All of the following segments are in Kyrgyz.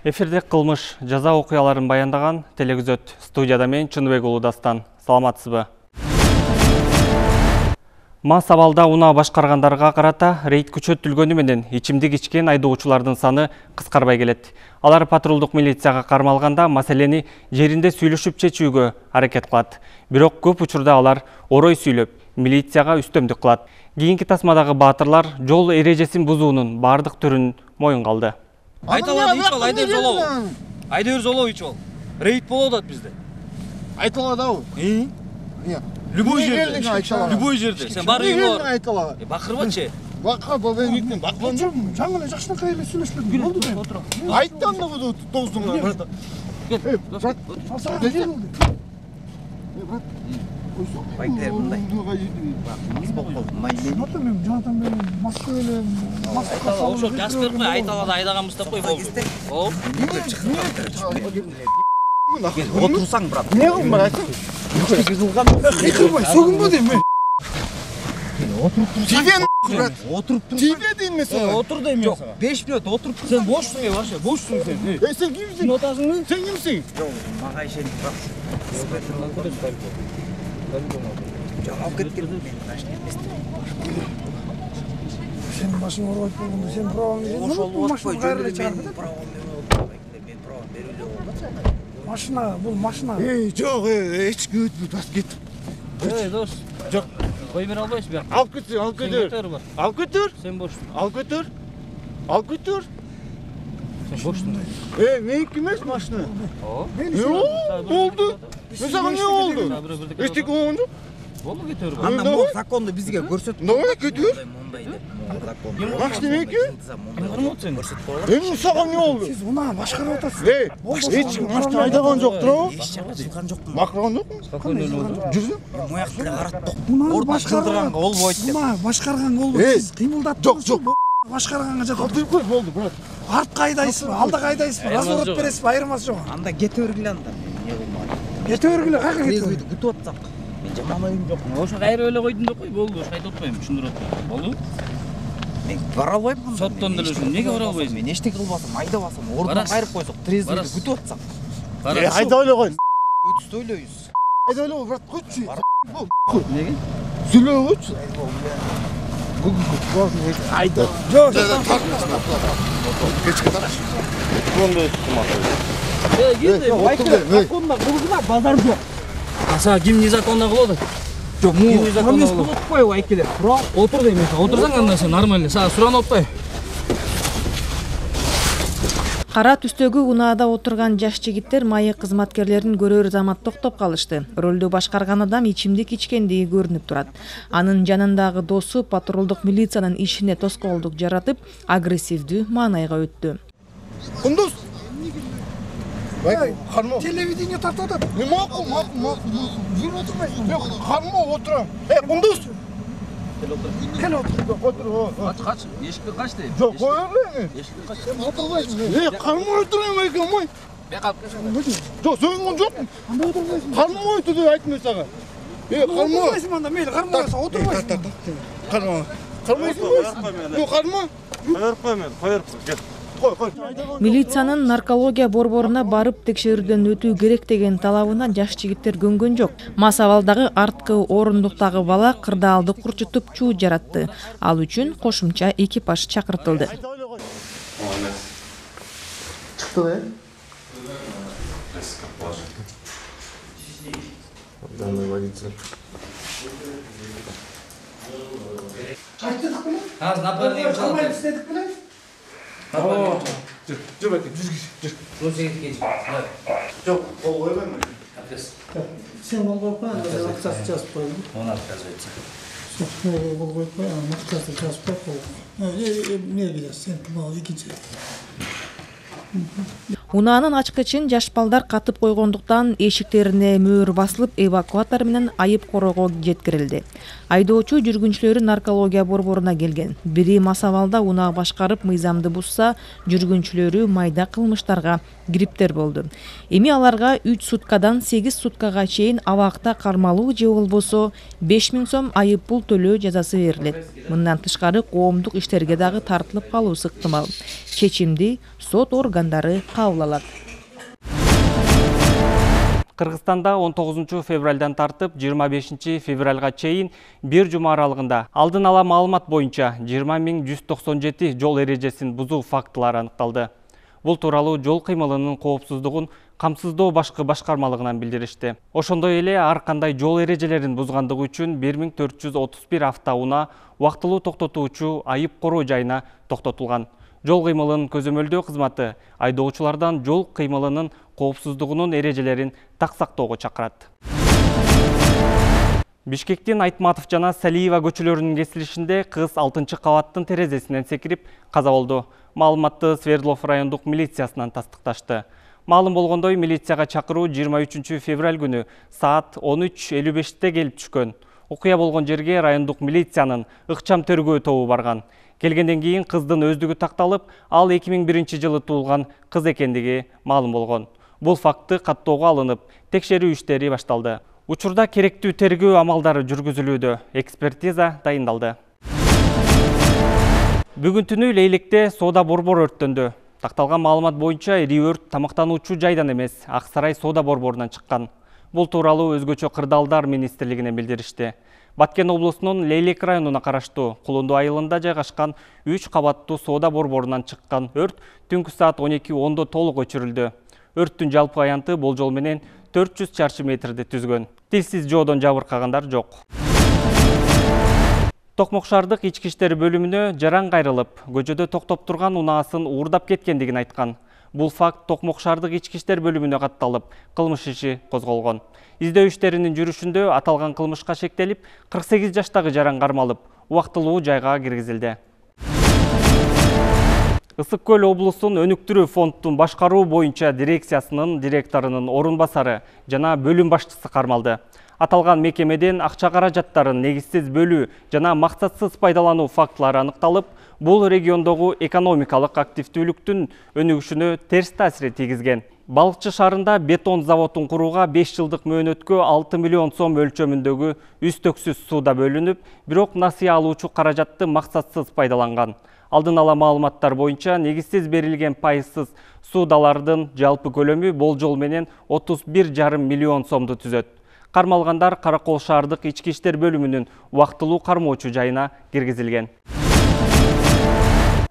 Эфирде кылмыш жаза окуяларын баяндаган телегүзөт студияда мен Чыныбек уулу Дастан. Саламатсызбы? Мас абалда унаа башкаргандарга карата рейд күчөтүлгөнү менен ичимдик ичкен айдоочулардын саны кыскарбай келет. Алар патрулдук милицияга кармалганда маселени жеринде сүйлөшүп чечүүгө аракет кылат. Бирок көп учурда алар орой сүйлөп, милицияга үстөмдүк кылат. Кийинки тасмадагы баатырлар жол эрежесин бузуунун бардык түрүн моюнга алды. Айдыр золов ичіп ал. Рейд болуп атат бизде. Айтылады ау. Любой жерде. Сен бар үйүң бар. Айтылады. Бакырбачы. Баққа болбайм ектен баққан жоқпын. Жаңғыла жақшынақай еле сөйлесіліп болды дейм. Айттан да бұды тоздың брат. Брат, салсаға не болды? Брат, Байкер мындай. Шынаты мен жаңадан мен маска еле маска Ошо жас берип кой, айталады айдаган бустап кой болду. Оп. Отырсаң, брат. Не қылым бар айтсың? Қиқырбай, сөгінбі дейм мен. Тивен брат. Отырып тұр. Тиве дейм мен саған. Отур дейм мен сага. 5 минут отырып тұр. Сен бошсуң е, вообще, бошсуң сен. Сен кимсің? Нотасың? Сен кимсің? Мага ишеніп брат. Алып кеткен мен машина еместім. Сен машина ұрып болғанда сен правоң бересің. Ошол отпой жөнүлө мен правом берүүлү болду. Машина, бұл машина. Жоқ, ешкі өтпей бас кетіп. Дос. Жоқ. Кой бере албайсың бияк. Алып кетсең, алып кетер. Алып кетер. Сен бошсуң. Алып кетер. Алып кетер. Сен бошсуң. Менікі емес машина. Болду. Мен саған не oldu? Ештеңе болған жоқ. Болду кетер. Анда могу законду бизге көрсөтүп. Давай кетер. Мондай деп. Закон. Машина менікі? Көрсөтүп койгон. Саған не oldu? Siz ona başkanı otasınız. Ешкім машина айдаған жоқ тұр ау? Эч жака чыккан жокмун. Бақырған жоқпын? Жүрсің? Мояктыга караттык. Buna Орда кылдырганга болбойт деп. Buna başkargan oldu. Siz kıyımıldattınız. Жоқ. Başkarganга жатып. Қалдырып қой, болды, брат. Артқа айдайсыз ба, алдыға айдайсыз ба, разворот бересіз ба, айырмасы жоқ. Анда кете бергиле анда. Не кылмады. Кете бергиле, қайқа кете Трезвыйды күтүп атсак. Мен жаман оюм жок. Ошо кайра эле койдум деп кой, болду. Ошо айтып атпайм, түшүндүрүп атпайм. Болду? Мен бара албайм. Соттон деле ушун неге бара албайсың? Мен эчтеке кылбасам, айдабасам, ордон кайрып койсок, трезвыйды күтүп атсак. Айда ойлай қой. Өтүстү ойлойбуз. Айда ойлай қой, брат, қойшы. Неге? Сүйлей қойшы. Айда. Жоқ, кешке тараш. Законда кылгыла базар жоқ. Аса ким незаконно кылып атат? Жок, ким незаконно кылып атат? Қой, айкеле. Отур дейм, отурсаң анда сен нормально. Сага суранып атпайбы? Кара түстөгү унаада отурган жаш жигиттер майы кызматкерлерин көрөр замат токтоп калышты. Рөлдү башкарган адам ичимдик ичкендиги көрүнүп турат. Анын жанындагы досу патрулдук милициянын ишине тоскоолдук жаратып, агрессивдүү маанайга өттү. Кундуз. Хармо. Телевидение тартып атат. Мақұл. Жүріп отырмайсың. Хармо отырам. Кундуз. Кел отыр. Отыр. Кач, эшикке кач дейм. Жоқ, қойырлы. Эшикке кач. Сен отырмайсың. Хармо отырайын екен, мой. Бияк алып келсең. Жоқ, сойынған жоқпын. Анда отырмайсың. Хармо өтті деп айттым мен саған. Хармо. Отырмайсың анда, мейлі, қармайсың, отырмайсың. Хармо. Хармайсың ғой? Хармо. Қойырып қой. Қой. Милициянын наркология борборуна барып текшерүүдөн өтүү керек деген талабына жаш жигиттер көнгөн жок. Мас абалдагы арткы орундуктагы бала кырдаалды курчутуп чуу жаратты. Ал үчүн кошумча экипаж чакыртылды. Çıktı be. Данный водитель. Қайтыдық біле? Аз напарник Қармай істедік біле? Жүр бәке, жүр. 18 кечи. Жоқ, қол қойбаймын. Отказ. Сен қол қойып қой, анда ақшасы жазып қойды. Оны отказывается. Қол қойып қой, ақшасы жазып қой. Не бересің, сен мынау екінші. Унаанын ачкычын жаш балдар катып койгондуктан эшиктерине мөөр басылып, эвакуатор менен айып корого жеткирилди. Айдоочу жүргүнчүлөрү наркология борборуна келген. Бири мас абалда унаа башкарып мыйзамды бузса, жүргүнчүлөрү майда кылмыштарга гриптер болду. Эми аларга 3 суткадан 8 суткага чейин абакта кармалуу же болбосо 5000 сом айып пул төлөө жазасы берилет. Мындан тышкары коомдук иштерге дагы тартылып калуусу ыктымал. Чечимди сот органдары кабыл кабыл алат. Кыргызстанда 19 февралдан тартып 25 февралга чейин бир жума аралыгында алдын ала маалымат боюнча 20.197 жол эрежесин бузуу фактылары аныкталды. Бул тууралуу жол кыймылынын коопсуздугун камсыздоо башкы башкармалыгынан билдиришти. Ошондой эле ар кандай жол эрежелерин бузгандыгы үчүн 1431 автоунаа убактылуу токтотуучу айып короо жайына токтотулган. Жол кыймылынын көзөмөлдөө кызматы айдоочулардан жол кыймылынын коопсуздугунун эрежелерин так сактоого чакырат. Бишкектин Айтматов жана Салиева көчөлөрүнүн кесилишинде кыз 6-кабаттын терезесинен секирип каза болду. Маалыматты Свердлов райондук милициясынан тастыкташты. Маалым болгондой, милицияга чакыруу 23 февраль күнү саат 13:55-те келип түшкөн. Окуя болгон жерге райондук милициянын ыкчам тергөө тобу барган. Келгенден кийин кыздын өздүгү такталып, ал 2001 жылы туулган кыз экендиги маалым болгон. Бул факты каттоого алынып, текшерүү иштери башталды. Учурда керектүү тергөө амалдары жүргүзүлүүдө, экспертиза дайындалды. Бүгүн түнү Лейлекте соода борбору өрттөндү. Такталган маалымат боюнча ири өрт тамактануучу жайдан эмес, Ак Сарай соода борборунан чыккан. Бул тууралуу өзгөчө кырдаалдар министрлигинен билдиришти. Баткен облусунун Лейлек районуна караштуу Кулунду айылында жайгашкан 3 кабаттуу соода борборунан чыккан өрт түнкү саат 12:10 толук өчүрүлдү. Өрттүн жалпы аянты болжол менен 400 чарчы метрди түзгөн. Тилсиз жоодон жабыркагандар жок. Токмок шаардык ички иштер бөлүмүнө жаран кайрылып, көчөдө токтоп турган унаасын уурдап кеткендигин айткан. Бул факт Токмок шаардык ички иштер бөлүмүнө катталып, кылмыш иши козголгон. Издөө иштеринин жүрүшүндө аталган кылмышка шектелип, 48 жаштагы жаран кармалып, убактылуу жайга киргизилди. Ысык Көл облусунун өнүктүрүү фондун башкаруу боюнча дирекциясынын директорунун орун басары жана бөлүм башчысы кармалды. Аталган мекемеден акча каражаттарын негизсиз бөлүү жана максатсыз пайдалануу фактылары аныкталып, бул региондогу экономикалык активдүүлүктүн өнүгүшүнө терс таасир тийгизген. Балыкчы шаарында бетон заводун курууга 5 жылдык мөөнөткө 6 миллион сом өлчөмүндөгү үстөксүз сууда бөлүнүп, бирок насыя алуучу каражатты максатсыз пайдаланган. Алдын ала маалыматтар боюнча негизсиз берилген пайызсыз суудалардын жалпы көлөмү болжол менен 31,5 миллион сомду түзөт. Кармалгандар Каракол шаардык ички иштер бөлүмүнүн убактылуу кармоочу жайына киргизилген.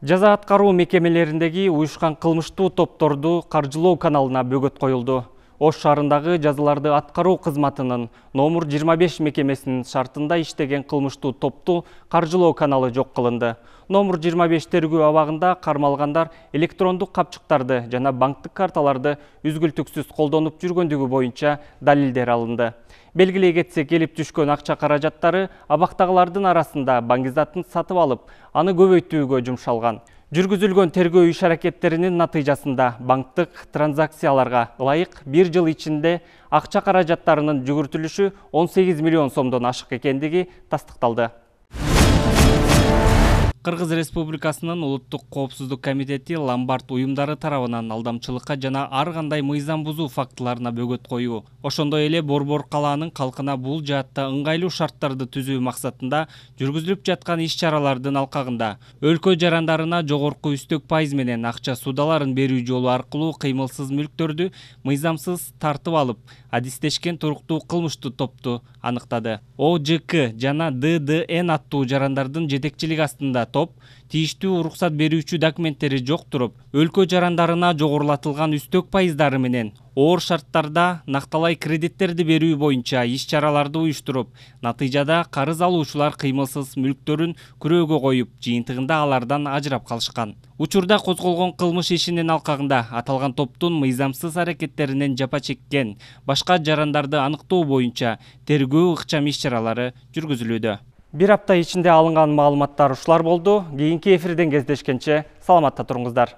Жаза аткаруу мекемелериндеги уюшкан кылмыштуу топторду каржылоо каналына бөгөт коюлду. Ош шаарындагы жазаларды аткаруу кызматынын номер 25 мекемесинин шартында иштеген кылмыштуу топту каржылоо каналы жок кылынды. Номер 25 тергөө абагында кармалгандар электрондук капчыктарды жана банктык карталарды үзгүлтүксүз колдонуп жүргөндүгү боюнча далилдер алынды. Белгилей кетсек, келип түшкөн акча каражаттары абактагылардын арасында баңгизатын сатып алып, аны көбөйтүүгө жумшалган. Жүргүзүлгөн тергөө иш-аракеттеринин натыйжасында банктык транзакцияларга ылайык 1 жыл ичинде акча каражаттарынын жүгүртүлүшү 18 миллион сомдон ашык экендиги тастыкталды. Кыргыз Республикасынын Улуттук коопсуздук комитети ломбард уюмдары тарабынан алдамчылыкка жана ар кандай мыйзам бузуу фактыларына бөгөт коюу, ошондой эле Борбор калаанын калкына бул жаатта ыңгайлуу шарттарды түзүү максатында жүргүзүлүп жаткан иш-чаралардын алкагында өлкө жарандарына жогорку үстөк пайыз менен акча суудаларын берүү жолу аркылуу кыймылсыз мүлктөрдү мыйзамсыз тартып алып, адистешкен туруктуу кылмыштуу топту аныктады. ОЖК жана ДДН аттуу жарандардын жетекчилиги астында топ тийиштүү уруксат берүүчү документтери жок туруп, өлкө жарандарына жогорулатылган үстөк пайыздары менен оор шарттарда накталай кредиттерди берүү боюнча иш-чараларды уюштуруп, натыйжада карыз алуучулар кыймылсыз мүлктөрүн күрөөгө коюп, жыйынтыгында алардан ажырап калышкан. Учурда козголгон кылмыш ишинин алкагында аталган топтун мыйзамсыз аракеттеринен жапа чеккен башка жарандарды аныктоо боюнча тергөө ыкчам иш-чаралары жүргүзүлүүдө. Бир апта ичинде алынган маалыматтар ушулар болду. Кийинки эфирден кездешкенче саламатта туруңуздар.